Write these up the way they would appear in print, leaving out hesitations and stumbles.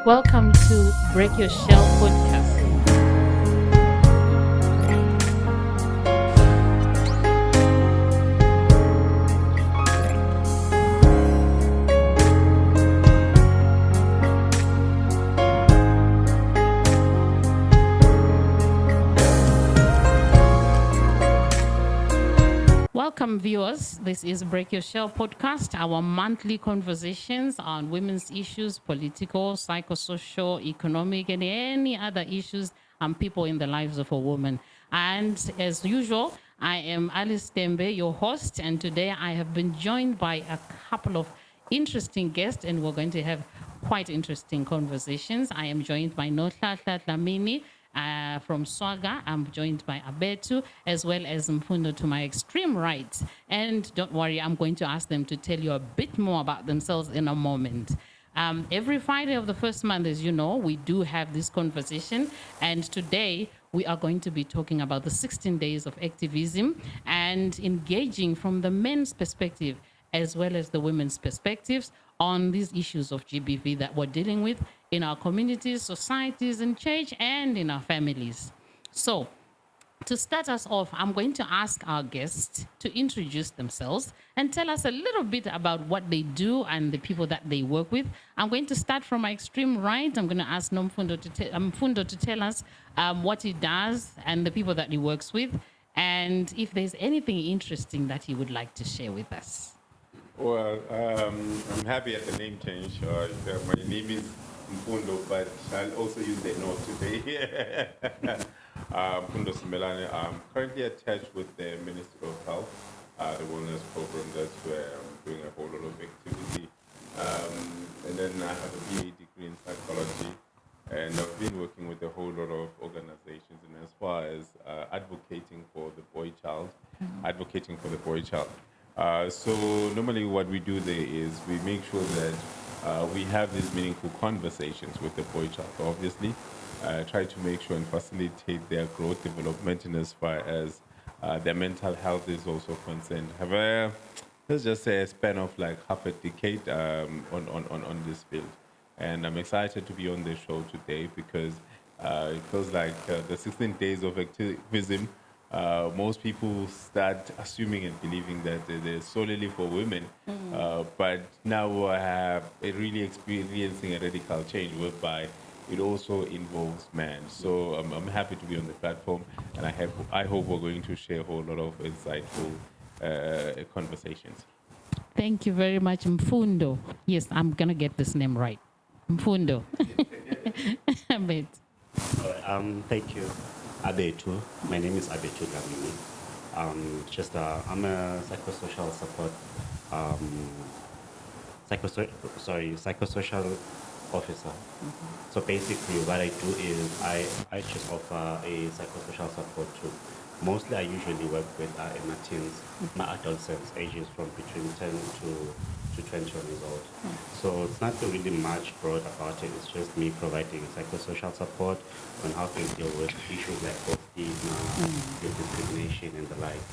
Welcome to Break Your Shell podcast. Welcome, viewers. This is Break Your Shell podcast, our monthly conversations on women's issues, political, psychosocial, economic, and any other issues and people in the lives of a woman. And as usual, I am Alice Dembe, your host, and today I have been joined by a couple of interesting guests, and we're going to have quite interesting conversations. I am joined by Nonhlanhla Dlamini, from Swaga. I'm joined by Abethu as well as Mfundo to my extreme right. And don't worry, I'm going to ask them to tell you a bit more about themselves in a moment. Every Friday of the first month, as you know, we do have this conversation. And today we are going to be talking about the 16 days of activism and engaging from the men's perspective as well as the women's perspectives on these issues of GBV that we're dealing with in our communities, societies, and church, and in our families. So, to start us off, I'm going to ask our guests to introduce themselves and tell us a little bit about what they do and the people that they work with. I'm going to start from my extreme right. I'm going to ask Mfundo to tell us what he does and the people that he works with, and if there's anything interesting that he would like to share with us. Well, I'm happy at the name change. My name is Mfundo, but I'll also use the note today. Mfundo Simelane. I'm currently attached with the Ministry of Health, the wellness program. That's where I'm doing a whole lot of activity. And then I have a BA degree in psychology, and I've been working with a whole lot of organizations, and as far as advocating for the boy child. So normally what we do there is we make sure that we have these meaningful conversations with the boy child, obviously, try to make sure and facilitate their growth, development, and as far as their mental health is also concerned. However, let's just say a span of like half a decade on this field. And I'm excited to be on the show today because it feels like the 16 days of activism, most people start assuming and believing that they're solely for women. But now I have really experiencing a radical change whereby it also involves men. So I'm happy to be on the platform, and I hope we're going to share a whole lot of insightful conversations. Thank you very much, Mfundo. Yes, I'm going to get this name right. Mfundo. Abet. Thank you, Abethu. My name is Abethu Dlamini. I'm a psychosocial support, psychosocial officer. So basically, what I do is I just offer a psychosocial support to. Mostly, I usually work with my teens, my adolescents, ages from between 10 to 20 years old. So it's not really much broad about it. It's just me providing psychosocial support on how to deal with issues like stigma, discrimination, and the like.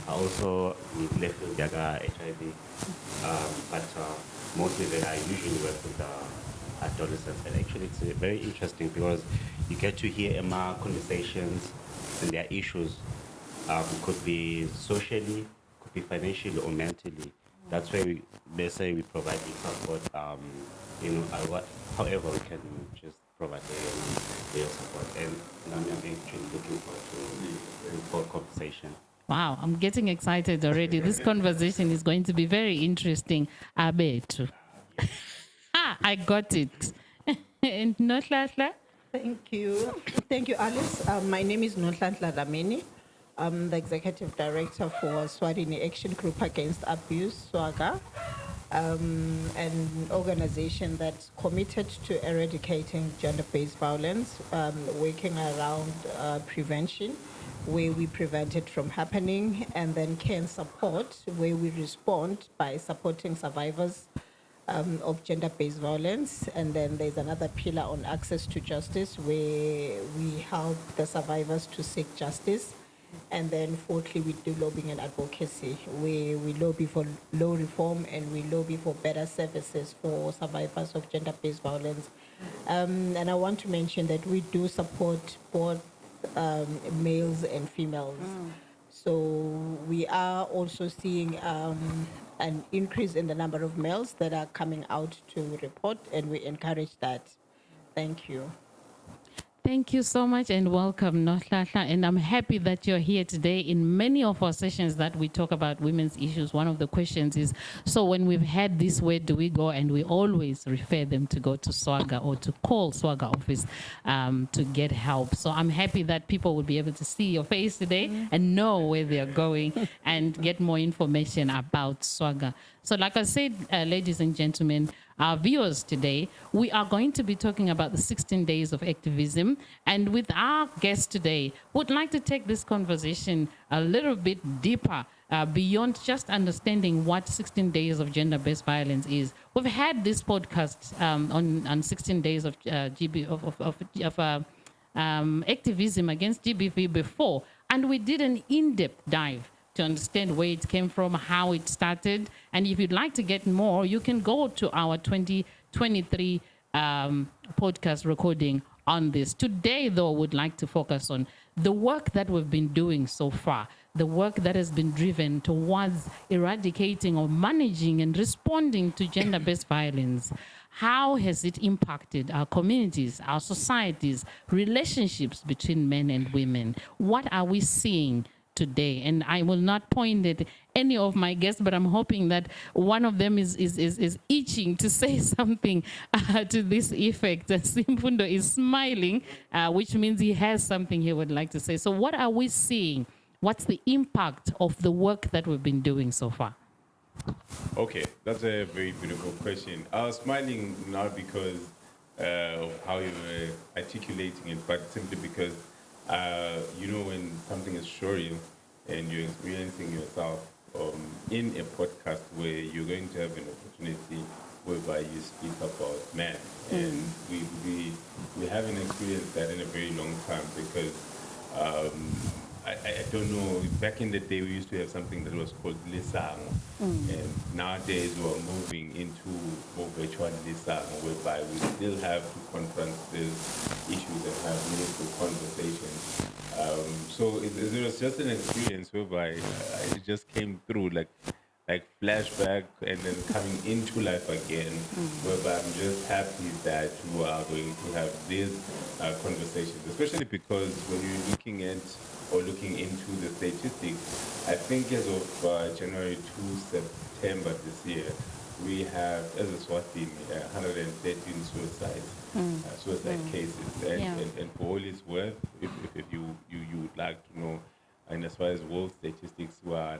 I also left with HIV, but mostly I usually work with adolescents. And actually, it's very interesting because you get to hear more conversations and their issues. Could be socially, could be financially, or mentally. That's why they say we provide support. However we can just provide their support. And I'm actually looking forward to conversation. Wow, I'm getting excited already. This conversation is going to be very interesting. Abethu. I got it. And Nonhlanhla? Thank you. Thank you, Alice. My name is Nonhlanhla Dlamini. I'm the Executive Director for Swarini Action Group Against Abuse, SWAGA, an organization that's committed to eradicating gender-based violence, working around prevention, where we prevent it from happening, and then care and support, where we respond by supporting survivors of gender-based violence. And then there's another pillar on access to justice, where we help the survivors to seek justice. And then fourthly, we do lobbying and advocacy, where we lobby for law reform and we lobby for better services for survivors of gender-based violence And I want to mention that we do support both males and females. So we are also seeing an increase in the number of males that are coming out to report, and we encourage that. Thank you. Thank you so much and welcome, Nonhlanhla. And I'm happy that you're here today. In many of our sessions that we talk about women's issues, one of the questions is, so when we've had this, where do we go? And we always refer them to go to SWAGA or to call SWAGA office to get help. So I'm happy that people will be able to see your face today and know where they're going and get more information about SWAGA. So like I said, ladies and gentlemen, our viewers today, we are going to be talking about the 16 days of activism. And with our guest today, would like to take this conversation a little bit deeper beyond just understanding what 16 days of gender-based violence is. We've had this podcast on 16 days of activism against GBV before, and we did an in-depth dive to understand where it came from, how it started. And if you'd like to get more, you can go to our 2023 podcast recording on this. Today, though, I would like to focus on the work that we've been doing so far, the work that has been driven towards eradicating or managing and responding to gender-based violence. How has it impacted our communities, our societies, relationships between men and women? What are we seeing today? And I will not point at any of my guests, but I'm hoping that one of them is itching to say something to this effect. Mfundo is smiling, which means he has something he would like to say. So what are we seeing? What's the impact of the work that we've been doing so far? Okay, that's a very beautiful question. I was smiling not because of how you were articulating it, but simply because when something is showing and you're experiencing yourself in a podcast where you're going to have an opportunity whereby you speak about men. And we haven't experienced that in a very long time because I don't know, back in the day we used to have something that was called lisango. And nowadays we're moving into more virtual lisango, whereby we still have to confront these issues and have meaningful conversations. So it was just an experience whereby it just came through like flashback and then coming into life again, whereby I'm just happy that we are going to have these conversations, especially because when you're looking at or looking into the statistics, I think as of January to September this year, we have, as a Swatini, 113 suicide cases. And for all it's worth, if you would like to know, and as far as world statistics, we are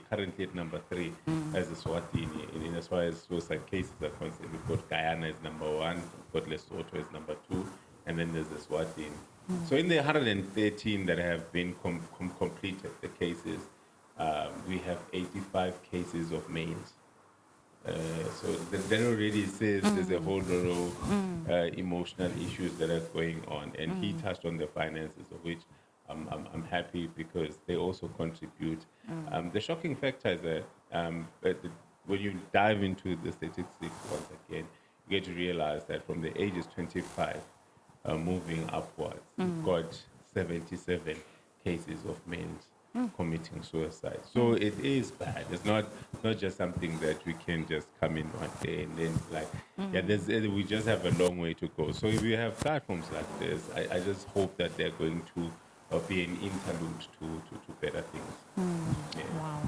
currently at number 3 as a Swatini. And as far as suicide cases are concerned, we've got Guyana is number 1, we've got Lesotho is number 2, and then there's the Swatini. So in the 113 that have been completed, the cases, we have 85 cases of males. So that already says there's a whole lot of emotional issues that are going on. And he touched on the finances, of which I'm happy because they also contribute. The shocking factor is that when you dive into the statistics once again, you get to realize that from the ages 25 moving upwards, you've got 77 cases of males committing suicide. So it is bad. It's not just something that we can just come in one day and then we just have a long way to go. So if we have platforms like this, I just hope that they're going to be an interlude to better things. Wow.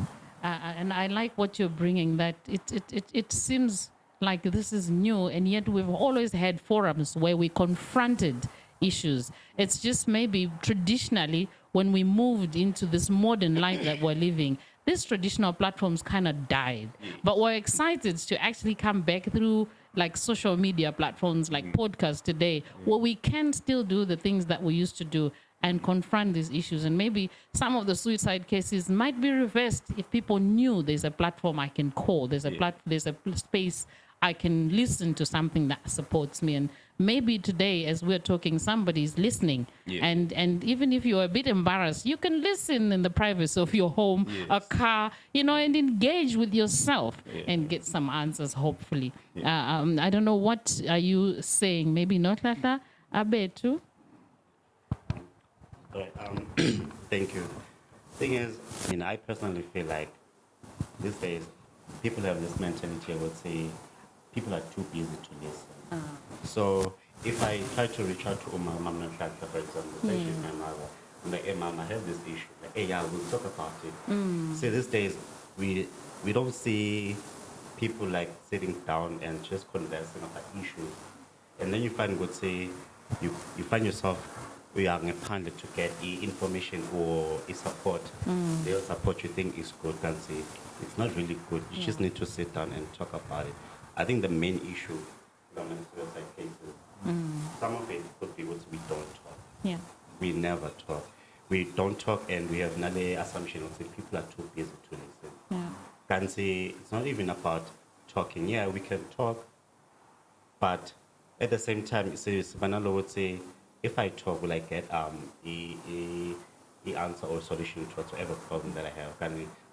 And I like what you're bringing, that it seems like this is new, and yet we've always had forums where we confronted issues. It's just maybe traditionally when we moved into this modern life that we're living, these traditional platforms kind of died. But we're excited to actually come back through like social media platforms like podcasts today, where we can still do the things that we used to do and confront these issues. And maybe some of the suicide cases might be reversed if people knew there's a platform I can call, there's a space I can listen to something that supports me. And maybe today, as we're talking, somebody's listening. Yes. And even if you're a bit embarrassed, you can listen in the privacy of your home, a Yes. car, and engage with yourself Yeah. and get some answers, hopefully. Yeah. I don't know, what are you saying? Maybe Nonhlanhla, Abethu? Right, thank you. Thing is, I personally feel like these days people have this mentality. I would say people are too busy to listen. So if I try to reach out to Mama Nonhlanhla, for example, say she's my mother, I'm like, hey, Mom, I have this issue. Like, hey, yeah, we'll talk about it. See, these days we don't see people like sitting down and just conversing about issues. And then you find, would say, you find yourself, we are pundit to get information or support. The support you think is good, can say it's not really good. You just need to sit down and talk about it. I think the main issue, suicide cases, some of it could be what we don't talk. Yeah. We never talk. We don't talk, and we have another assumption of that people are too busy to listen. Yeah. Can say it's not even about talking. Yeah, we can talk, but at the same time, Manalo would say, if I talk, will I get the answer or solution to whatever problem that I have?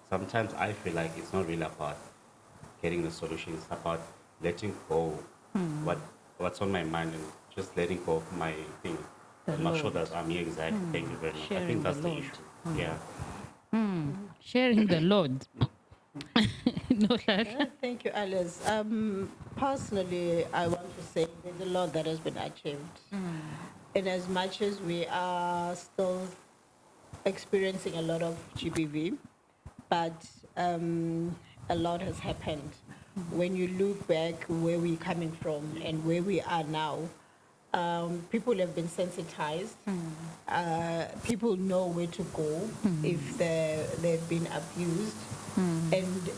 Sometimes I feel like it's not really about getting the solution. It's about letting go what's on my mind and just letting go of my thing. I'm not sure that I'm here exactly. Thank you very much. I Sharing think that's the the load. issue. Yeah. Sharing the load. Nonhlanhla? Thank you, Alice. Personally, I want to say there's a lot that has been achieved. In as much as we are still experiencing a lot of GBV, but a lot has happened. When you look back where we're coming from and where we are now, people have been sensitized. People know where to go if they've been abused. And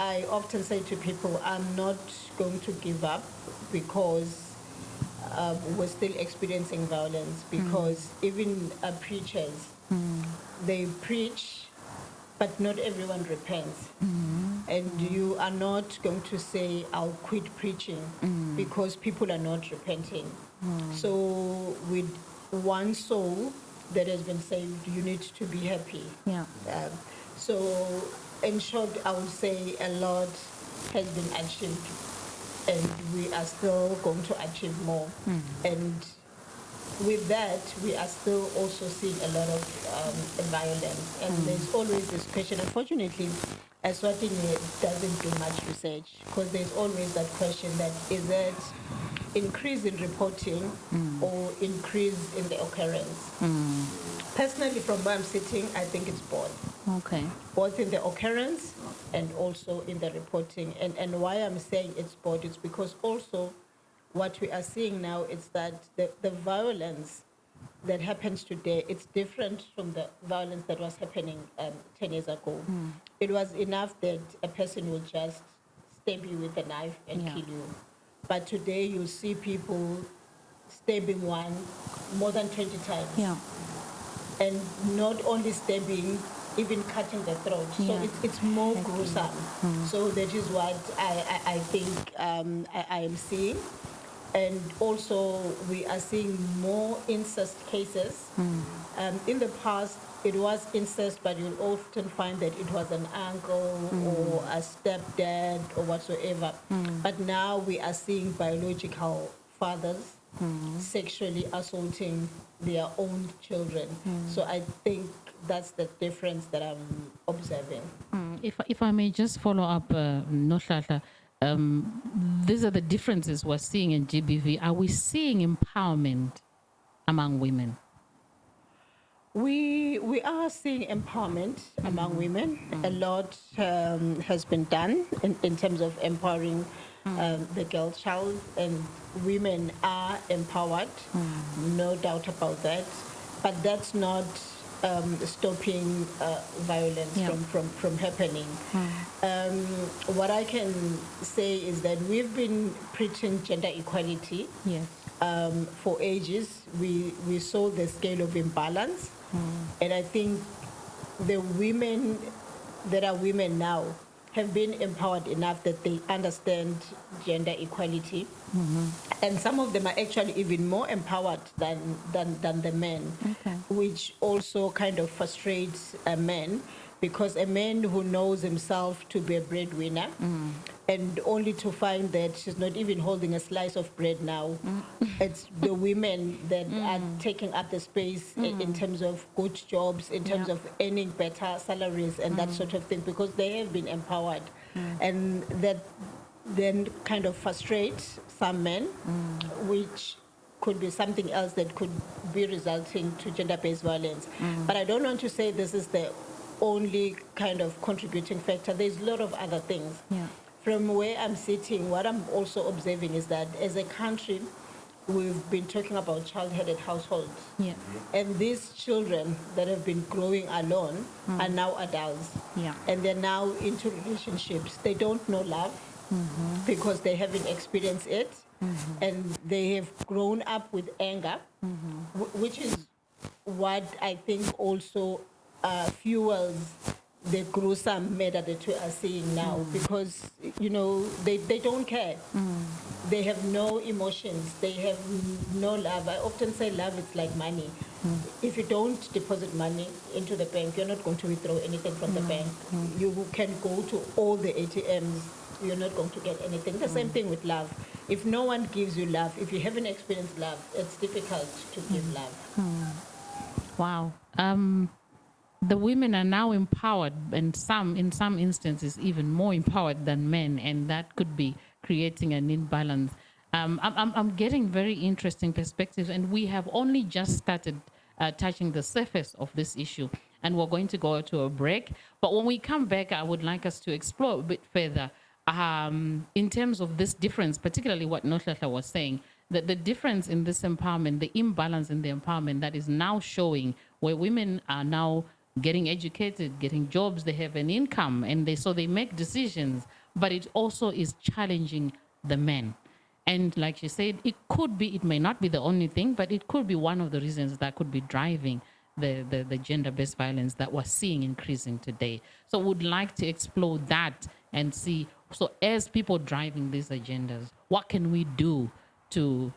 I often say to people, I'm not going to give up because we're still experiencing violence, because even preachers, they preach, but not everyone repents. And you are not going to say, I'll quit preaching because people are not repenting. So with one soul that has been saved, you need to be happy. Yeah. So in short, I would say a lot has been achieved, and we are still going to achieve more. And with that, we are still also seeing a lot of violence. And there's always this question. Unfortunately, Eswatini doesn't do much research, because there's always that question that, is it increase in reporting or increase in the occurrence? Personally, from where I'm sitting, I think it's both. Okay. Both in the occurrence and also in the reporting. And why I'm saying it's both is because also what we are seeing now is that the violence that happens today, it's different from the violence that was happening 10 years ago. It was enough that a person would just stab you with a knife and kill you. But today you see people stabbing one more than 20 times. Yeah. And not only stabbing, even cutting the throat. So it's more gruesome. So that is what I think I am seeing. And also we are seeing more incest cases. In the past, it was incest, but you'll often find that it was an uncle or a stepdad or whatsoever. But now we are seeing biological fathers sexually assaulting their own children. So I think that's the difference that I'm observing. If I may just follow up, Nonhlanhla, these are the differences we're seeing in GBV. Are we seeing empowerment among women? We are seeing empowerment among women. A lot has been done in terms of empowering the girl child, and women are empowered, no doubt about that. But that's not stopping violence from happening. What I can say is that we've been preaching gender equality for ages. We saw the scale of imbalance, and I think the women that are women now have been empowered enough that they understand gender equality. And some of them are actually even more empowered than the men, which also kind of frustrates a man, because a man who knows himself to be a breadwinner and only to find that she's not even holding a slice of bread now, it's the women that are taking up the space in terms of good jobs, in terms of earning better salaries and that sort of thing, because they have been empowered. And that then kind of frustrates some men, which could be something else that could be resulting to gender-based violence. But I don't want to say this is the only kind of contributing factor. There's a lot of other things. From where I'm sitting, what I'm also observing is that as a country, we've been talking about child-headed households. And these children that have been growing alone are now adults. And they're now into relationships. They don't know love because they haven't experienced it. And they have grown up with anger, which is what I think also fuels the gruesome murder that we are seeing now, because, you know, they don't care. They have no emotions. They have no love. I often say love is like money. If you don't deposit money into the bank, you're not going to withdraw anything from the bank. You can go to all the ATMs. You're not going to get anything. The same thing with love. If no one gives you love, if you haven't experienced love, it's difficult to give love. Wow. The women are now empowered, and in some instances, even more empowered than men, and that could be creating an imbalance. I'm getting very interesting perspectives, and we have only just started touching the surface of this issue, and we're going to go to a break. But when we come back, I would like us to explore a bit further in terms of this difference, particularly what Nonhlanhla was saying, that the difference in this empowerment, the imbalance in the empowerment that is now showing, where women are now getting educated, getting jobs, they have an income, and so they make decisions, but it also is challenging the men. And like she said, it may not be the only thing, but it could be one of the reasons that could be driving the gender-based violence that we're seeing increasing today. So would like to explore that and see, so as people driving these agendas, what can we do to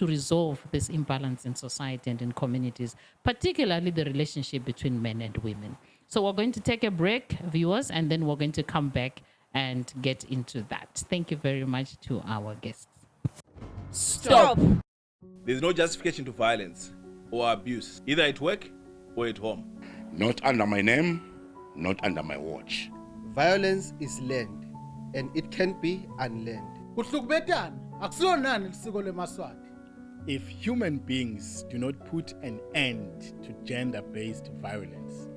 resolve this imbalance in society and in communities, particularly the relationship between men and women. So we're going to take a break, viewers, and then we're going to come back and get into that. Thank you very much to our guests. Stop! There's no justification to violence or abuse, either at work or at home. Not under my name, not under my watch. Violence is learned, and it can be unlearned. If human beings do not put an end to gender-based violence,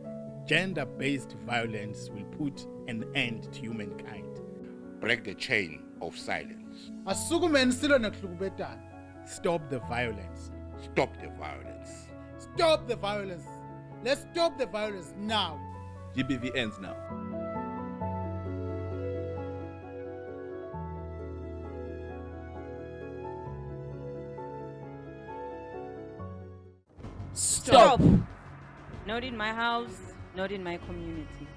gender-based violence will put an end to humankind. Break the chain of silence. Stop the violence. Stop the violence. Stop the violence. Let's stop the violence now. GBV ends now. Stop! Not in my house, not in my community.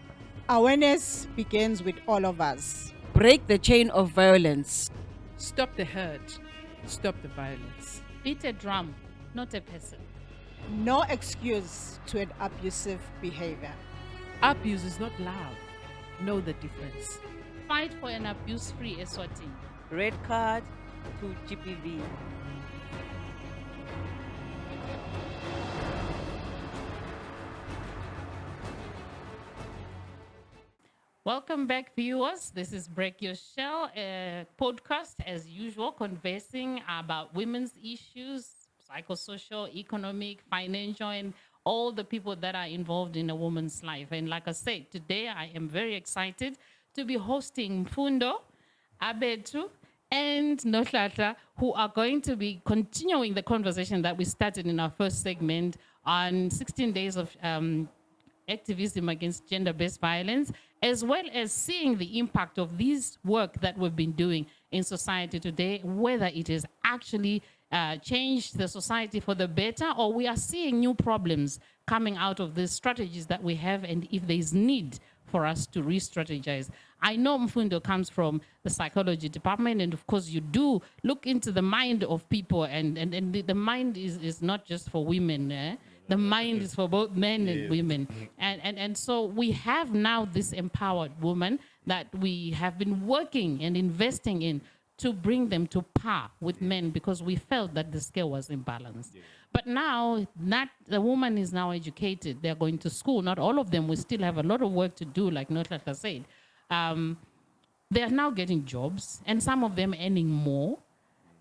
Awareness begins with all of us. Break the chain of violence. Stop the hurt. Stop the violence. Beat a drum, not a person. No excuse to an abusive behavior. Abuse is not love. Know the difference. Fight for an abuse-free Eswatini. Red card to GBV. Welcome back, viewers. This is Break Your Shell, a podcast, as usual, conversing about women's issues, psychosocial, economic, financial, and all the people that are involved in a woman's life. And like I said, today I am very excited to be hosting Mfundo, Abethu, and Nonhlanhla, who are going to be continuing the conversation that we started in our first segment on 16 days of activism against gender-based violence, as well as seeing the impact of this work that we've been doing in society today, whether it is actually changed the society for the better, or we are seeing new problems coming out of the strategies that we have, and if there's need for us to re-strategize. I know Mfundo comes from the psychology department, and of course you do look into the mind of people, and the mind is not just for women. The mind is for both men and women. And so we have now this empowered woman that we have been working and investing in to bring them to par with men, because we felt that the scale was imbalanced. But now, not the woman is now educated. They're going to school. Not all of them. We still have a lot of work to do, like Nonhlanhla said. They are now getting jobs, and some of them earning more.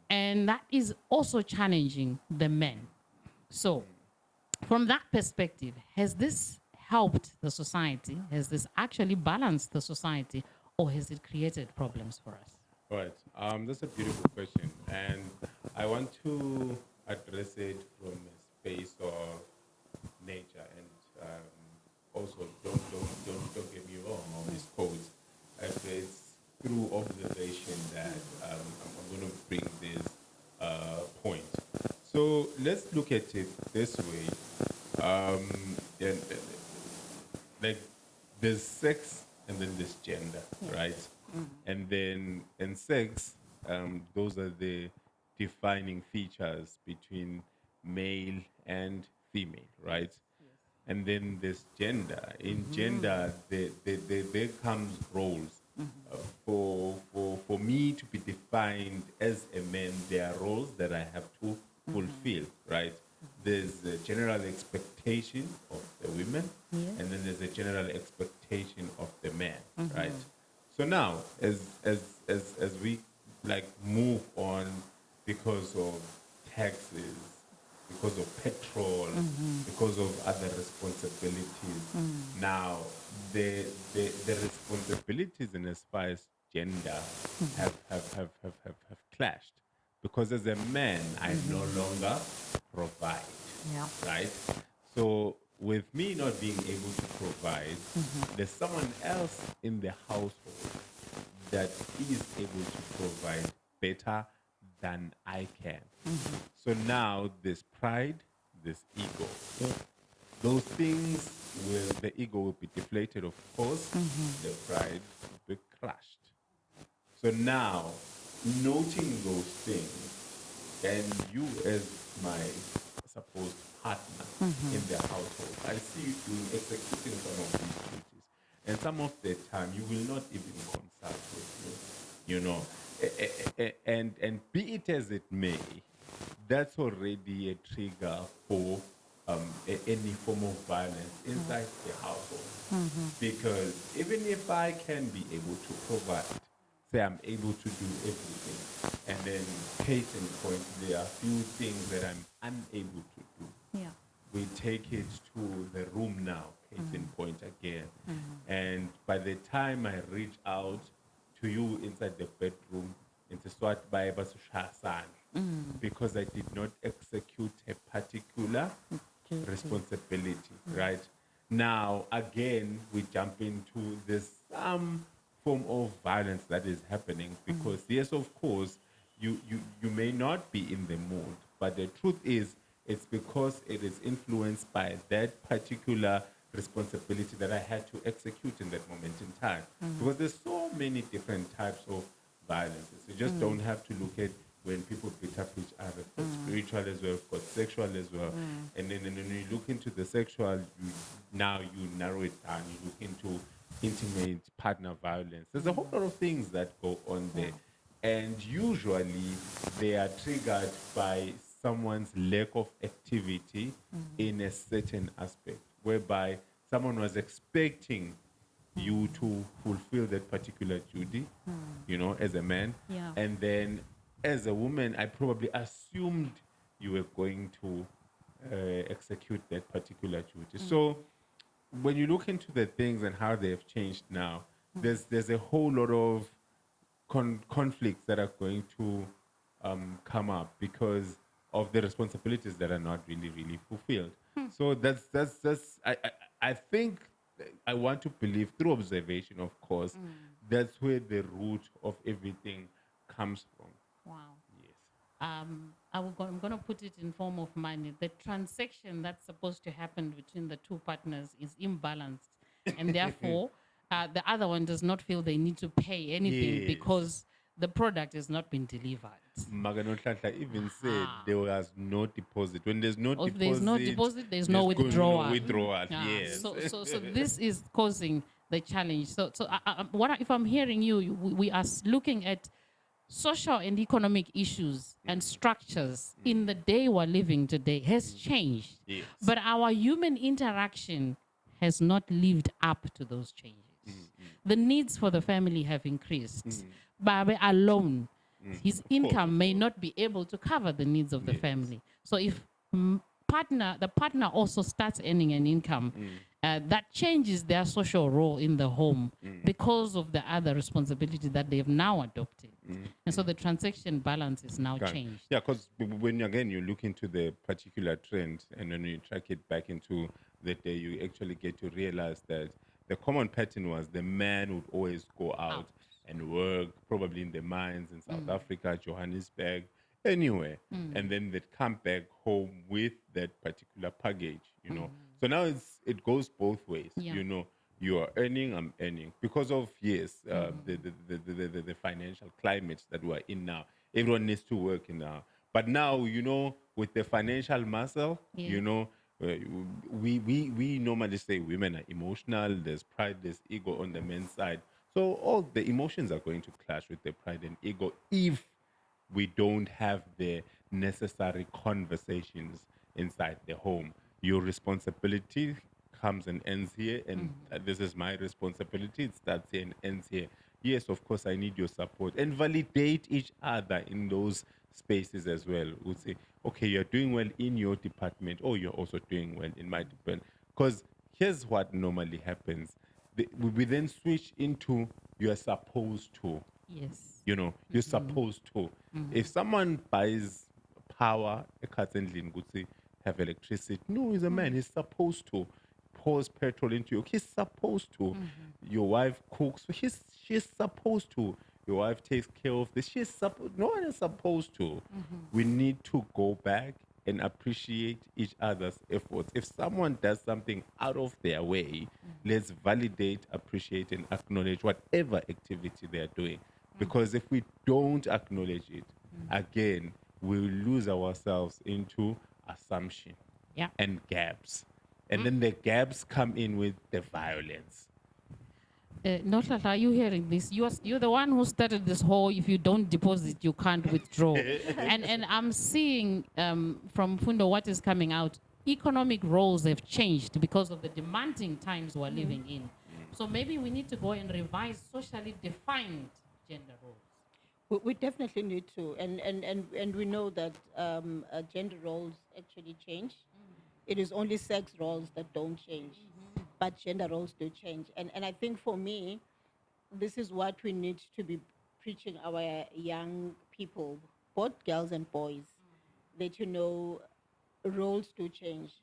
And that is also challenging the men. So from that perspective, has this helped the society? Has this actually balanced the society, or has it created problems for us? Right. That's a beautiful question, and I want to address it from a space of nature, and also don't get me wrong on these codes. It's through observation that I'm going to bring this point. So let's look at it this way. And, like there's sex and then there's gender, right? And then in sex, those are the defining features between male and female, right? And then there's gender. In gender, there comes roles. For me to be defined as a man, there are roles that I have to fulfill, right? There's a general expectation of the women, and then there's a general expectation of the man, right? So now, as we like move on, because of taxes, because of petrol, because of other responsibilities, now the responsibilities in as far as gender have clashed. Because as a man, I no longer provide, right? So with me not being able to provide, there's someone else in the household that is able to provide better than I can. So now there's pride, there's ego. Those things, the ego will be deflated, of course, the pride will be crushed. So now, noting those things, and you as my supposed partner in the household, I see you executing some of these duties. And some of the time, you will not even consult with me, you know. And be it as it may, that's already a trigger for any form of violence inside the household. Because even if I can be able to provide, say I'm able to do everything, and then case in point, there are few things that I'm unable to do. We take it to the room now, case in point again. And by the time I reach out to you inside the bedroom, into swat by because I did not execute a particular responsibility, right? Now, again, we jump into this form of violence that is happening, because yes, of course, you may not be in the mood, but the truth is, it's because it is influenced by that particular responsibility that I had to execute in that moment in time. Because there's so many different types of violences. You just don't have to look at when people beat up each other, but spiritual as well, but sexual as well. And then when you look into the sexual, you narrow it down. You look into intimate partner violence. There's a whole lot of things that go on there. And usually they are triggered by someone's lack of activity in a certain aspect, whereby someone was expecting you to fulfill that particular duty, you know, as a man. And then as a woman, I probably assumed you were going to execute that particular duty. So when you look into the things and how they have changed now, there's a whole lot of conflicts that are going to come up because of the responsibilities that are not really fulfilled. So that's I think I want to believe through observation, of course, that's where the root of everything comes from. Wow. Yes. I'm going to put it in form of money. The transaction that's supposed to happen between the two partners is imbalanced, and therefore the other one does not feel they need to pay anything Yes. because the product has not been delivered. Nonhlanhla even said there was no deposit. When there's no Or if deposit, there's no deposit, there's no going to be withdrawal. withdrawal. Ah, Yes. So this is causing the challenge. So if I'm hearing you, we are looking at social and economic issues and structures in the day we're living today has changed. Yes. But our human interaction has not lived up to those changes. The needs for the family have increased. Babe alone, his income may not be able to cover the needs of the family. So if the partner also starts earning an income, that changes their social role in the home because of the other responsibility that they've now adopted. And so the transaction balance is now changed. Yeah, because when again you look into the particular trend and when you track it back into the day, you actually get to realize that the common pattern was the man would always go out and work, probably in the mines in South Africa, Johannesburg, anywhere, and then they'd come back home with that particular package, you know. So now it goes both ways, Yeah. you know. You are earning, I'm earning. Because of, the financial climate that we're in now. Everyone needs to work now. But now, you know, with the financial muscle, you know, we normally say women are emotional, there's pride, there's ego on the men's side. So all the emotions are going to clash with the pride and ego if we don't have the necessary conversations inside the home. Your responsibility comes and ends here, and this is my responsibility. It starts here and ends here. Yes, of course, I need your support and validate each other in those spaces as well. We'll say, okay, you're doing well in your department, or you're also doing well in my department. Because here's what normally happens. We then switch into you're supposed to. Yes. You know, you're supposed to. If someone buys power, a Katendlin would say, have electricity. No, he's a man. He's supposed to. Pours petrol into you. He's supposed to. Your wife cooks. She's supposed to. Your wife takes care of this. She's supposed. No one is supposed to. We need to go back and appreciate each other's efforts. If someone does something out of their way, let's validate, appreciate, and acknowledge whatever activity they are doing. Because if we don't acknowledge it, again, we'll lose ourselves into assumption and gaps. And then the gaps come in with the violence. Nonhlanhla, are you hearing this? You're the one who started this whole if you don't deposit, you can't withdraw. and I'm seeing from Mfundo what is coming out. Economic roles have changed because of the demanding times we're living in. So maybe we need to go and revise socially defined gender roles. We definitely need to, and we know that gender roles actually change. It is only sex roles that don't change, but gender roles do change. And I think for me, this is what we need to be preaching our young people, both girls and boys, that you know, roles do change,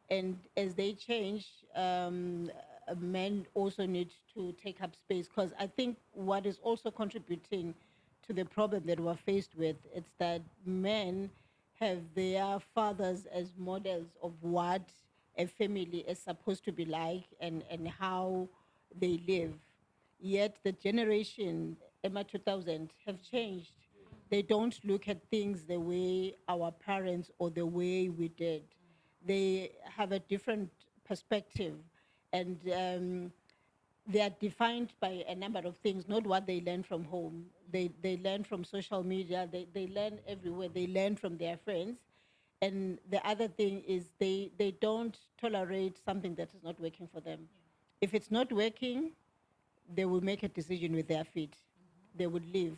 and as they change, men also need to take up space. Because I think what is also contributing to the problem that we're faced with, it's that men have their fathers as models of what a family is supposed to be like and how they live. Yet the generation, Emma 2000, have changed. They don't look at things the way our parents or the way we did. They have a different perspective, and they are defined by a number of things, not what they learn from home. They learn from social media, they learn everywhere, they learn from their friends. And the other thing is they don't tolerate something that is not working for them. If it's not working, they will make a decision with their feet. They would leave.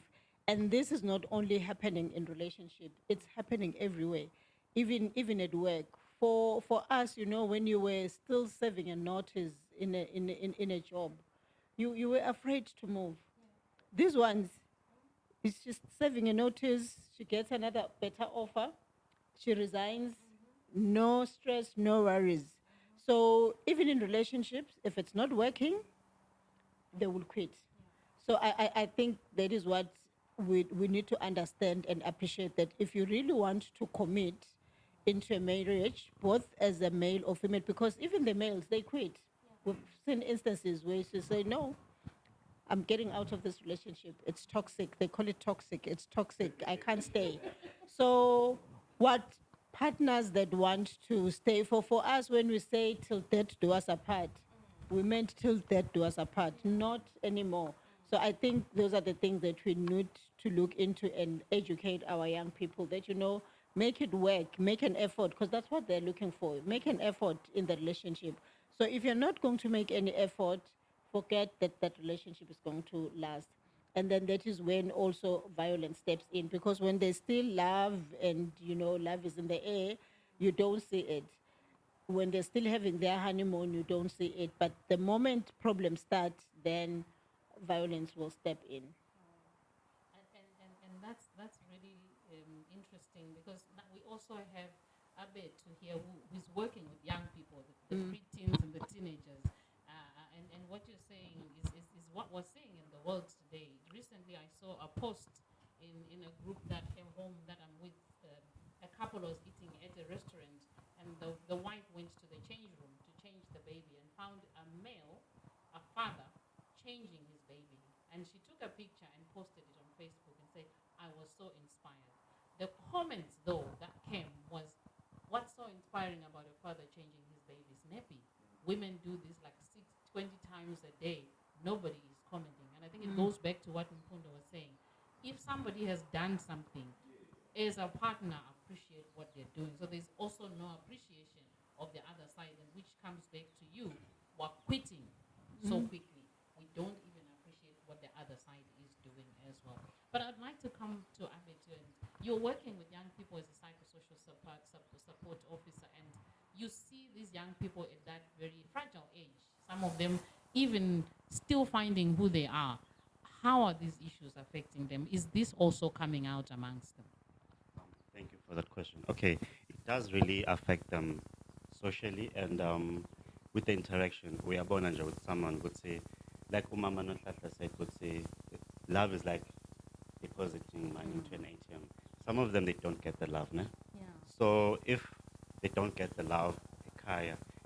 And this is not only happening in relationship, it's happening everywhere, even at work. For us, you know, when you were still serving a notice in a job, you were afraid to move. These ones, it's just serving a notice, she gets another better offer, she resigns, no stress, no worries. So even in relationships, if it's not working, they will quit. So I think that is what we need to understand and appreciate, that if you really want to commit into a marriage, both as a male or female, because even the males, they quit. We've seen instances where she say, no, I'm getting out of this relationship. It's toxic. They call it toxic. It's toxic. I can't stay. So what partners that want to stay for us, when we say till death do us apart, we meant till death do us apart, not anymore. So I think those are the things that we need to look into and educate our young people that, make it work, make an effort, because that's what they're looking for. Make an effort in the relationship. So if you're not going to make any effort, forget that that relationship is going to last. And then that is when also violence steps in, because when there's still love and, love is in the air, you don't see it. When they're still having their honeymoon, you don't see it. But the moment problems start, then violence will step in. And that's really interesting, because we also have Abethu here who's working with young people, the preteens and the teenagers. And what you're saying is what we're seeing in the world today. Recently, I saw a post in a group that came home that I'm with. A couple was eating at a restaurant, and the wife went to the change room to change the baby and found a father, changing his baby. And she took a picture and posted it on Facebook and said, I was so inspired. The comments, though, that came was, what's so inspiring about a father changing his baby's nappy? Women do this like 20 times a day. Nobody is commenting. And I think it goes back to what Mfundo was saying. If somebody has done something, as a partner, appreciate what they're doing. So there's also no appreciation of the other side, and which comes back to you, we're quitting so quickly. We don't even appreciate what the other side is doing as well. But I'd like to come to Abethu, and you're working with young people as a psychosocial support officer, and you see these young people at that very fragile age, some of them even still finding who they are. How are these issues affecting them? Is this also coming out amongst them? Thank you for that question. Okay, it does really affect them socially, and with the interaction. We are born with someone would say, like Umama Nonhlanhla said, would say, love is like depositing money into an ATM. Some of them, they don't get the love, né? Yeah. So if they don't get the love,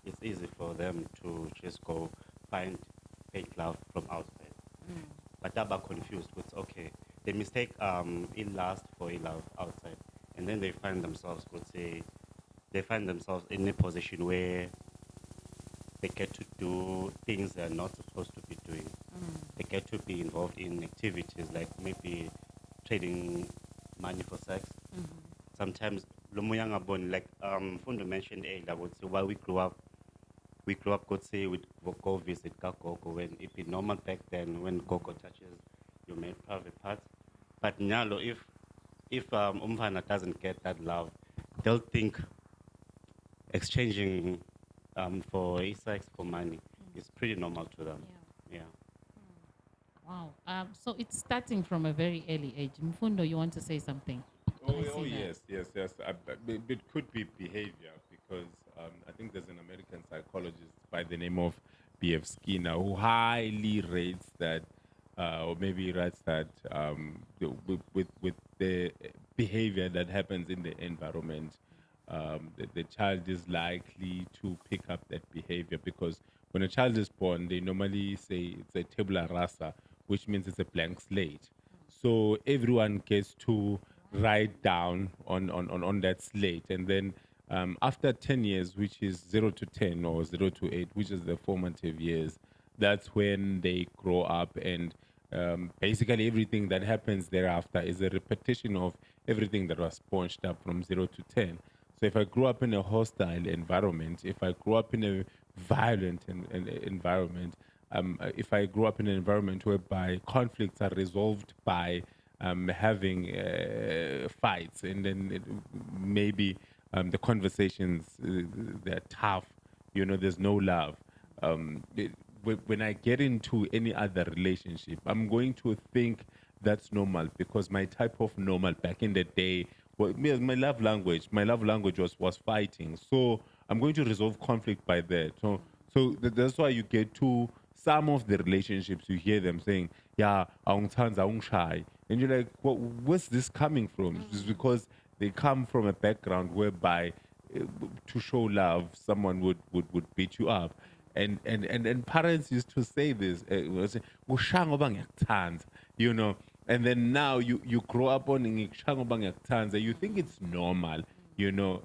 it's easy for them to just go find fake love from outside. But they are confused with, okay, they mistake in lust for a love outside. And then they find themselves, in a position where they get to do things they're not supposed to be doing. They get to be involved in activities like maybe trading money for sex. Sometimes, like Mfundo mentioned earlier, would say, while we grew up, could say, we'd go visit Gogo when it'd be normal back then when Gogo touches your main private parts. But now, if Umfana doesn't get that love, they'll think exchanging for sex for money is pretty normal to them. Yeah. Wow. So it's starting from a very early age. Mfundo, you want to say something? Yes. It could be behavior, because I think there's an American psychologist by the name of B.F. Skinner who highly rates that, or maybe writes that with the behavior that happens in the environment, the child is likely to pick up that behavior, because when a child is born, they normally say it's a tabula rasa, which means it's a blank slate. So everyone gets to write down on that slate. And then after 10 years, which is 0 to 10 or 0 to 8, which is the formative years, that's when they grow up. And basically everything that happens thereafter is a repetition of everything that was sponged up from 0 to 10. So if I grew up in a hostile environment, if I grew up in a violent environment, if I grew up in an environment whereby conflicts are resolved by having fights, and then maybe the conversations, they're tough, there's no love. When I get into any other relationship, I'm going to think that's normal, because my type of normal back in the day, my love language was fighting. So I'm going to resolve conflict by that. So that's why you get to some of the relationships, you hear them saying, yeah, shy. And you're like, where's this coming from? It's because they come from a background whereby to show love, someone would beat you up. And parents used to say this, "Ngikushaya ngoba ngiyakuthanda," you know. And then now you grow up on "Ngikushaya ngoba ngiyakuthanda," you think it's normal, you know.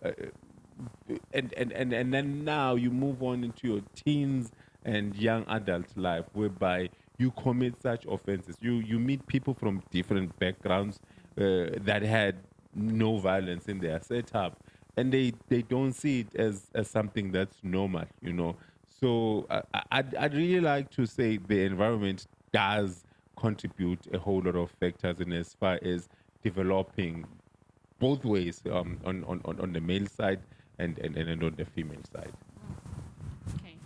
And then now you move on into your teens and young adult life, whereby you commit such offenses. You meet people from different backgrounds that had no violence in their setup, and they don't see it as something that's normal, you know. So I'd really like to say the environment does contribute a whole lot of factors in as far as developing both ways, on the male side and on the female side. Okay.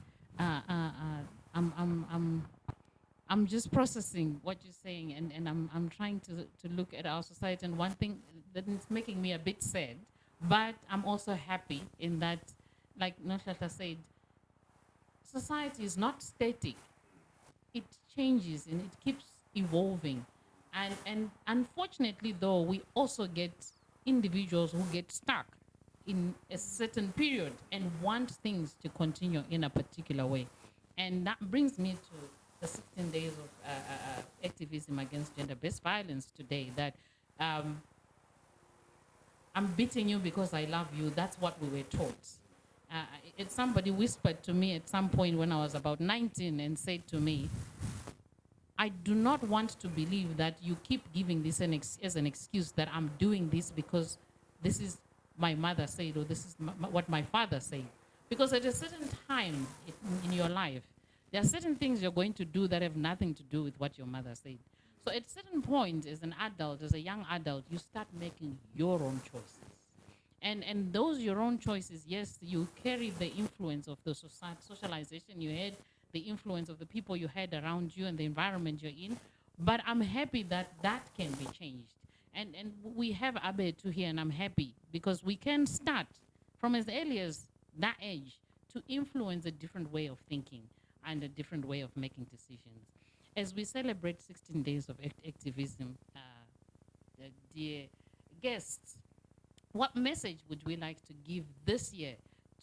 I'm just processing what you're saying, and I'm trying to look at our society. And one thing that is making me a bit sad, but I'm also happy in that, like Nonhlanhla said, society is not static. It changes and it keeps evolving. And unfortunately, though, we also get individuals who get stuck in a certain period and want things to continue in a particular way. And that brings me to the 16 days of activism against gender-based violence today, that I'm beating you because I love you. That's what we were taught. Somebody whispered to me at some point when I was about 19 and said to me, I do not want to believe that you keep giving this as an excuse that I'm doing this because this is my mother said, or this is what my father said. Because at a certain time in your life, there are certain things you're going to do that have nothing to do with what your mother said. So at a certain point, as an adult, as a young adult, you start making your own choices. And those your own choices, yes, you carry the influence of the socialization you had, the influence of the people you had around you and the environment you're in. But I'm happy that that can be changed. And we have Abethu here, and I'm happy because we can start from as early as that age to influence a different way of thinking and a different way of making decisions. As we celebrate 16 days of activism, dear guests, what message would we like to give this year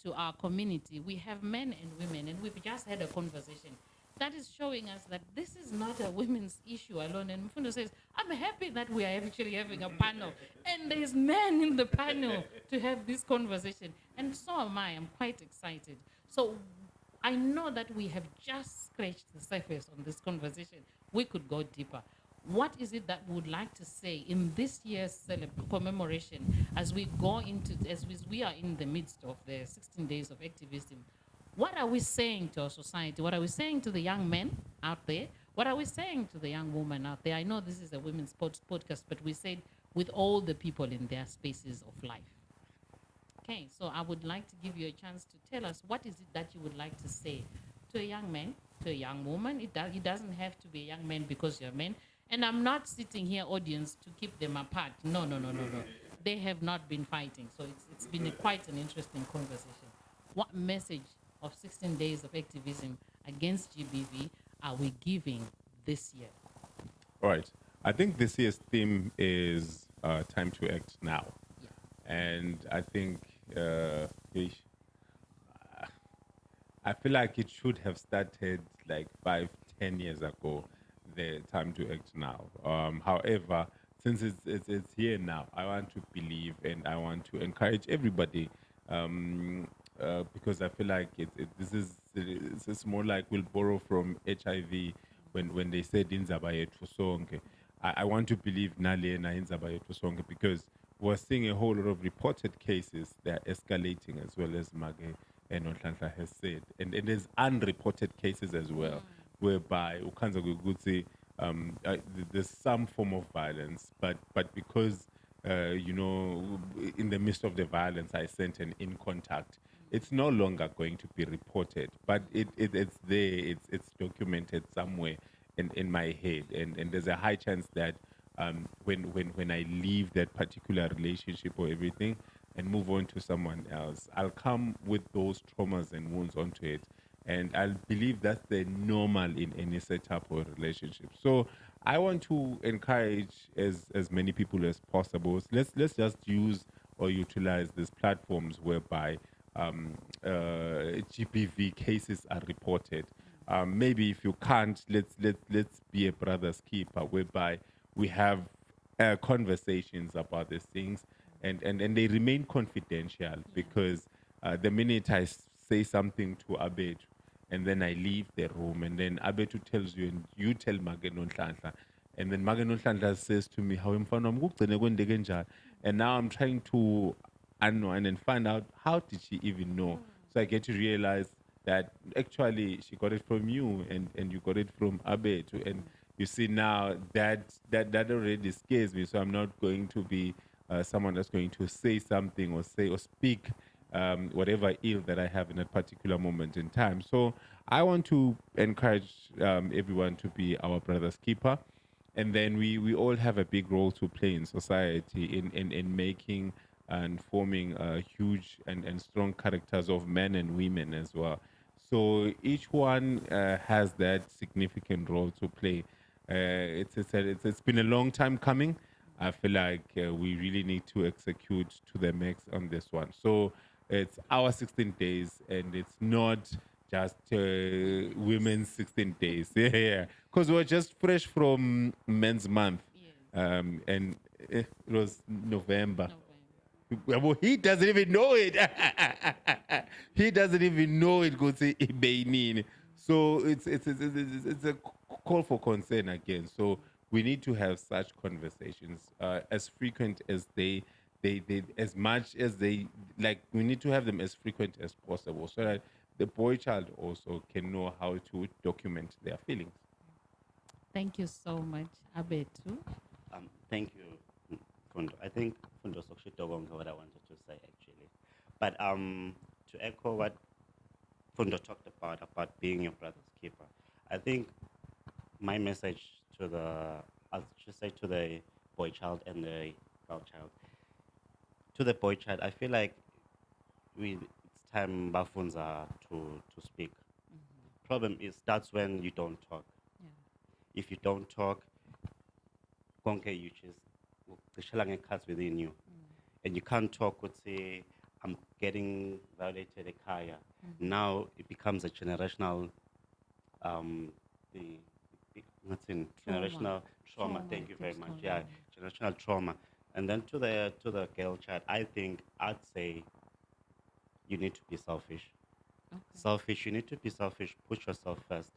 to our community? We have men and women, and we've just had a conversation that is showing us that this is not a women's issue alone. And Mfundo says, I'm happy that we are actually having a panel, and there's men in the panel to have this conversation. And so am I. I'm quite excited. So I know that we have just scratched the surface on this conversation. We could go deeper. What is it that we would like to say in this year's commemoration as we go into, as we are in the midst of the 16 days of activism? What are we saying to our society? What are we saying to the young men out there? What are we saying to the young women out there? I know this is a women's podcast, but we said with all the people in their spaces of life. Okay, so I would like to give you a chance to tell us what is it that you would like to say to a young man, to a young woman. It doesn't have to be a young man because you're a man. And I'm not sitting here, audience, to keep them apart. No. They have not been fighting. So it's been quite an interesting conversation. What message of 16 days of activism against GBV are we giving this year? All right. I think this year's theme is time to act now. Yeah. And I think I feel like it should have started like 5-10 years ago, the time to act now. However, since it's here now, I want to believe and I want to encourage everybody, because I feel like it's more like we'll borrow from HIV when they said inzaba yethu sonke. I want to believe nalena inzaba yethu sonke because we're seeing a whole lot of reported cases that are escalating, as well as Mage and Nonhlanhla has said, and there's unreported cases as well, whereby there's some form of violence, but because in the midst of the violence, I sent an in contact. It's no longer going to be reported, but it's there. It's documented somewhere in my head, and there's a high chance that when I leave that particular relationship or everything and move on to someone else, I'll come with those traumas and wounds onto it. And I believe that's the normal in any setup or relationship. So I want to encourage as many people as possible. Let's just use or utilize these platforms whereby GBV cases are reported. Maybe if you can't, let's be a brother's keeper, whereby we have conversations about these things, and they remain confidential, because the minute I say something to Abethu, and then I leave the room, and then Abethu tells you, and you tell Nonhlanhla, and then Nonhlanhla says to me, "How mfana wami kugcine kwendeke njani?" And now I'm trying to unwind and find out, how did she even know? So I get to realize that actually she got it from you, and you got it from Abethu. And you see now that already scares me. So I'm not going to be someone that's going to say something or say or speak whatever ill that I have in a particular moment in time. So I want to encourage everyone to be our brother's keeper. And then we all have a big role to play in society in making and forming huge and strong characters of men and women as well. So each one has that significant role to play. It's been a long time coming. I feel like we really need to execute to the max on this one. So it's our 16 days, and it's not just women's 16 days. Yeah. Because we're just fresh from Men's Month. And it was November. Well, he doesn't even know it. He doesn't even know it. Go say Ibeinin. So it's a call for concern again. So we need to have such conversations as frequent as they as much as they like. We need to have them as frequent as possible, so that the boy child also can know how to document their feelings. Thank you so much, Abethu. Thank you, Mfundo. I think Mfundo Sokushitogonga what I wanted to say actually. But to echo what Mfundo talked about being your brother's keeper, I think my message to I should say to the boy child and the girl child. To the boy child, I feel like it's time Bafunza to speak. Problem is that's when you don't talk. If you don't talk, konke you just cuts within you, and you can't talk. Would say I'm getting violated a kaya. Now it becomes a generational the what's in generational trauma. Thank you very much. Yeah, generational trauma. And then to the girl child, I think I'd say you need to be selfish. Selfish. You need to be selfish. Put yourself first.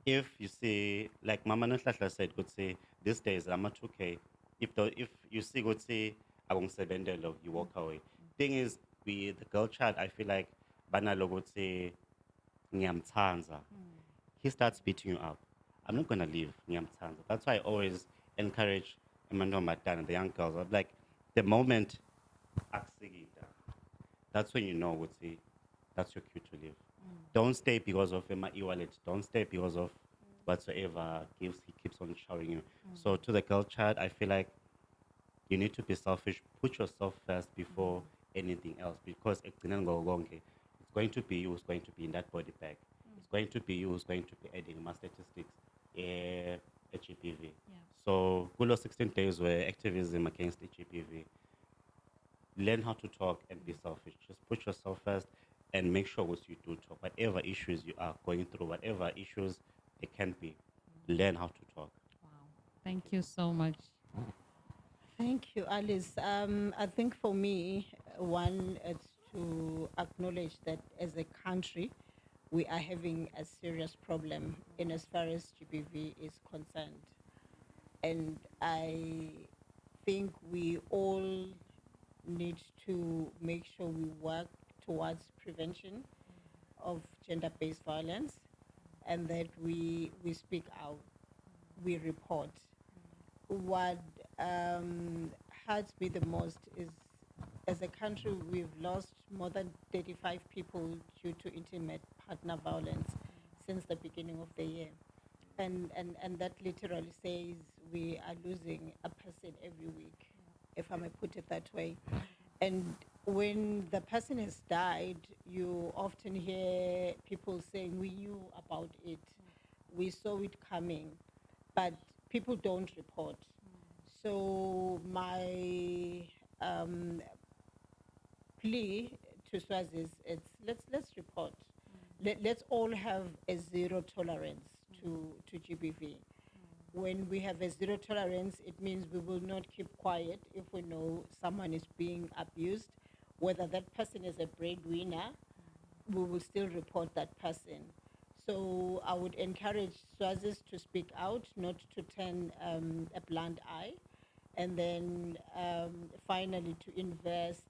If you see, like Mama Nonhlanhla said, could say these days I'm not okay. If you see, could say I won't say bendelo, you walk away. Thing is, with the girl child, I feel like banalo would say ngiyamthanza. He starts beating you up. I'm not gonna leave ngiyamthanza. That's why I always encourage Emmanuel and the young girls. I'm like, the moment aksigida, that's when you know would say that's your cue to leave. Don't stay because of my e-wallet. Don't stay because of whatsoever gifts he keeps on showering you. So to the girl child, I feel like you need to be selfish. Put yourself first before anything else, because it's going to be you who's going to be in that body bag. It's going to be you who's going to be adding my statistics, HPV. So, Gulo 16 days were activism against HPV. Learn how to talk and be selfish. Just put yourself first and make sure what you do talk. Whatever issues you are going through, whatever issues it can be, learn how to talk. Thank you so much. Thank you, Alice. I think for me, one is to acknowledge that as a country, we are having a serious problem in as far as GBV is concerned. And I think we all need to make sure we work towards prevention of gender-based violence, and that we speak out, we report. What hurts me the most is, as a country, we've lost more than 35 people due to intimate partner violence since the beginning of the year. And that literally says we are losing a person every week, if I may put it that way. And when the person has died, you often hear people saying, we knew about it, we saw it coming, but people don't report. So my plea to Swazi's, it's let's report. Let's all have a zero tolerance to GBV. When we have a zero tolerance, it means we will not keep quiet if we know someone is being abused. Whether that person is a breadwinner, we will still report that person. So I would encourage Swazis to speak out, not to turn a blind eye, and then finally to invest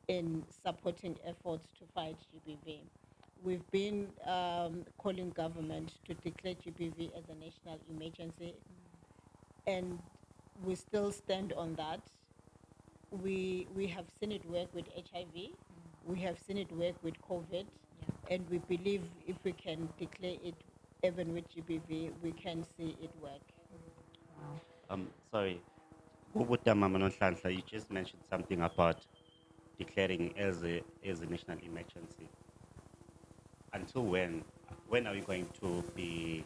in supporting efforts to fight GBV. We've been calling government to declare GBV as a national emergency, and we still stand on that. We have seen it work with HIV, we have seen it work with COVID, and we believe if we can declare it even with GBV, we can see it work. Sorry. Mama Nonhlanhla, you just mentioned something about declaring as a national emergency. Until when? When are we going to be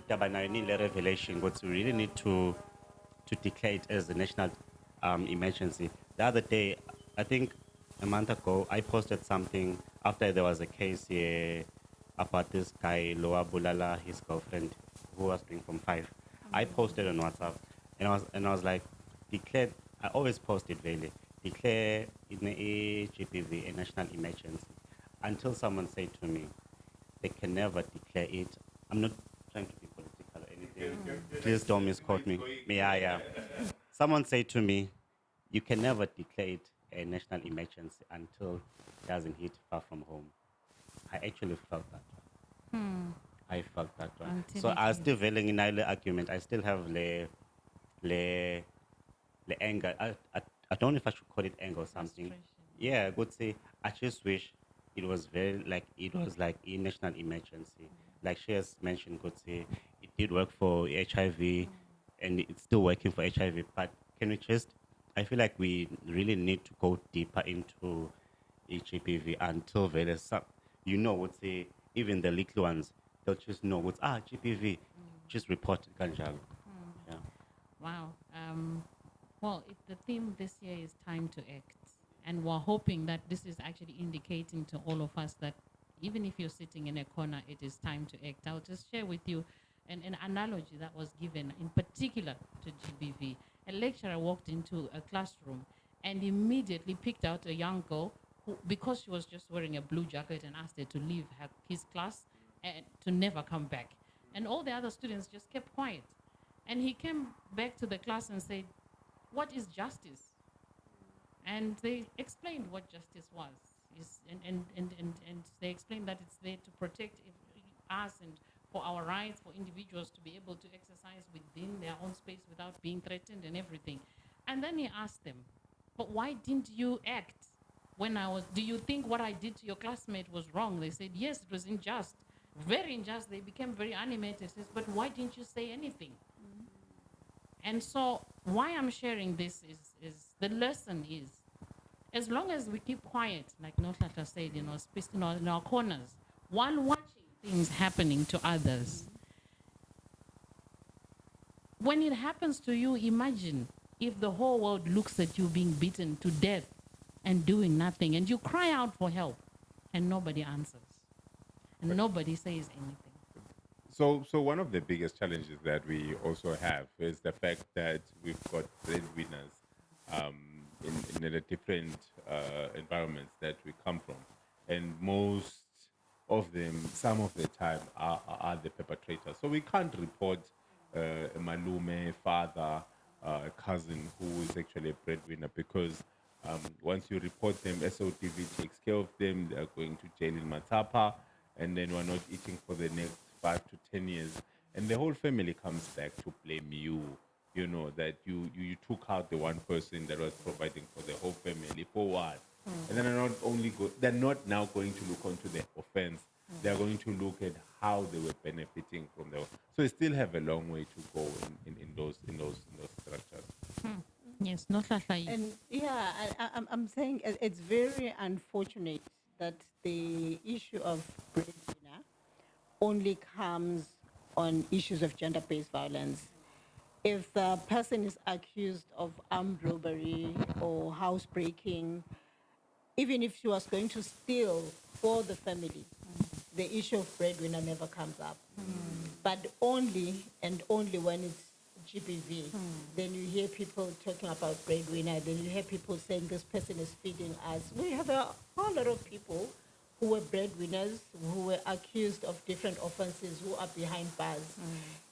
revelation? But we really need to declare it as a national emergency. The other day, I think a month ago, I posted something after there was a case here about this guy Loa Bulala, his girlfriend, who was doing from 5. I posted on WhatsApp, and I was like, declare. I always post it really. Declare in a GPV a national emergency. Until someone said to me, they can never declare it. I'm not trying to be political or anything. Please don't misquote me. Yeah. Someone said to me, you can never declare it a national emergency until it doesn't hit far from home. I actually felt that one. I felt that one. So I was still veiling in our argument. I still have the anger. I don't know if I should call it anger or something. Yeah, I would say I just wish it was like a national emergency. Like she has mentioned, could say it did work for HIV and it's still working for HIV. But can we just, I feel like we really need to go deeper into HPV until there is some, would say even the little ones, they'll just know what's GPV, just report it, Ganjalo. Yeah. Wow. Well, the theme this year is time to act. And we're hoping that this is actually indicating to all of us that even if you're sitting in a corner, it is time to act. I'll just share with you an analogy that was given in particular to GBV. A lecturer walked into a classroom and immediately picked out a young girl who, because she was just wearing a blue jacket, and asked her to leave his class and to never come back. And all the other students just kept quiet. And he came back to the class and said, "What is justice?" And they explained what justice was. And they explained that it's there to protect us and for our rights, for individuals to be able to exercise within their own space without being threatened and everything. And then he asked them, "But why didn't you act do you think what I did to your classmate was wrong?" They said, "Yes, it was unjust, very unjust." They became very animated. Says, "But why didn't you say anything?" And so why I'm sharing this is the lesson is, as long as we keep quiet, like Nonhlanhla said, in our corners, while watching things happening to others, when it happens to you, imagine if the whole world looks at you being beaten to death and doing nothing, and you cry out for help and nobody answers and nobody says anything. So one of the biggest challenges that we also have is the fact that we've got breadwinners in the different environments that we come from, and most of them, some of the time, are the perpetrators. So we can't report a malume, father, a cousin who is actually a breadwinner, because once you report them, SOTV takes care of them. They are going to jail in Matapa, and then we're not eating for the next 5 to 10 years, and the whole family comes back to blame you. That you took out the one person that was providing for the whole family for what? And then they're not now going to look onto the offense. They're going to look at how they were benefiting from the. So we still have a long way to go in those structures. Yes, Nonhlanhla. And I'm saying it's very unfortunate that the issue of breadwinner only comes on issues of gender-based violence. If the person is accused of armed robbery or housebreaking, even if she was going to steal for the family, the issue of breadwinner never comes up. But only and only when it's GBV, then you hear people talking about breadwinner, then you hear people saying this person is feeding us. We have a whole lot of people who were breadwinners, who were accused of different offenses, who are behind bars.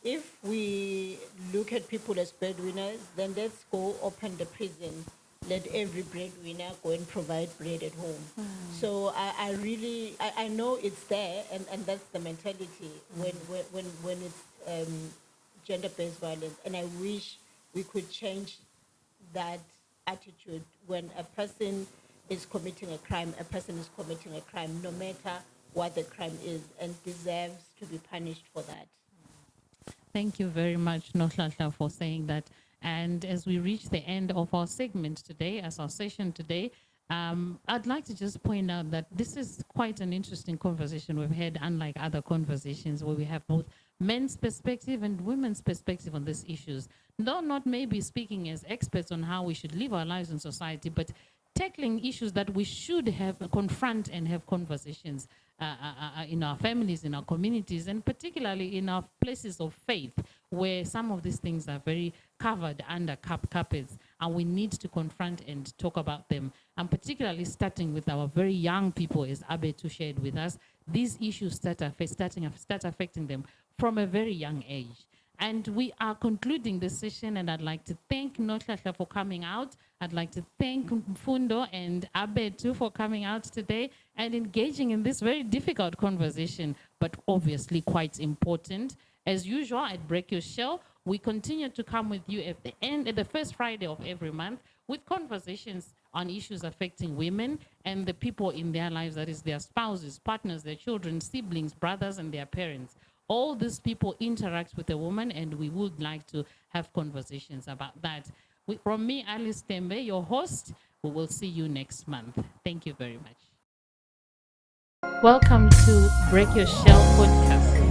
If we look at people as breadwinners, then let's go open the prison. Let every breadwinner go and provide bread at home. So I know it's there, and that's the mentality when it's gender-based violence. And I wish we could change that attitude. When a person is committing a crime, a person is committing a crime, no matter what the crime is, and deserves to be punished for that. Thank you very much, Nonhlanhla, for saying that. And as we reach the end of our segment today, as our session today, I'd like to just point out that this is quite an interesting conversation we've had, unlike other conversations where we have both men's perspective and women's perspective on these issues. Though not maybe speaking as experts on how we should live our lives in society, but tackling issues that we should have confront and have conversations in our families, in our communities, and particularly in our places of faith, where some of these things are very covered under carpets, and we need to confront and talk about them. And particularly starting with our very young people, as Abethu shared with us, these issues start affecting them from a very young age. And we are concluding the session, and I'd like to thank Nonhlanhla for coming out. I'd like to thank Mfundo and Abethu for coming out today and engaging in this very difficult conversation, but obviously quite important. As usual, at Break Your Shell, we continue to come with you at the first Friday of every month with conversations on issues affecting women and the people in their lives, that is their spouses, partners, their children, siblings, brothers, and their parents. All these people interact with a woman, and we would like to have conversations about that. From me, Alice Tembe, your host, we will see you next month. Thank you very much. Welcome to Break Your Shell podcast.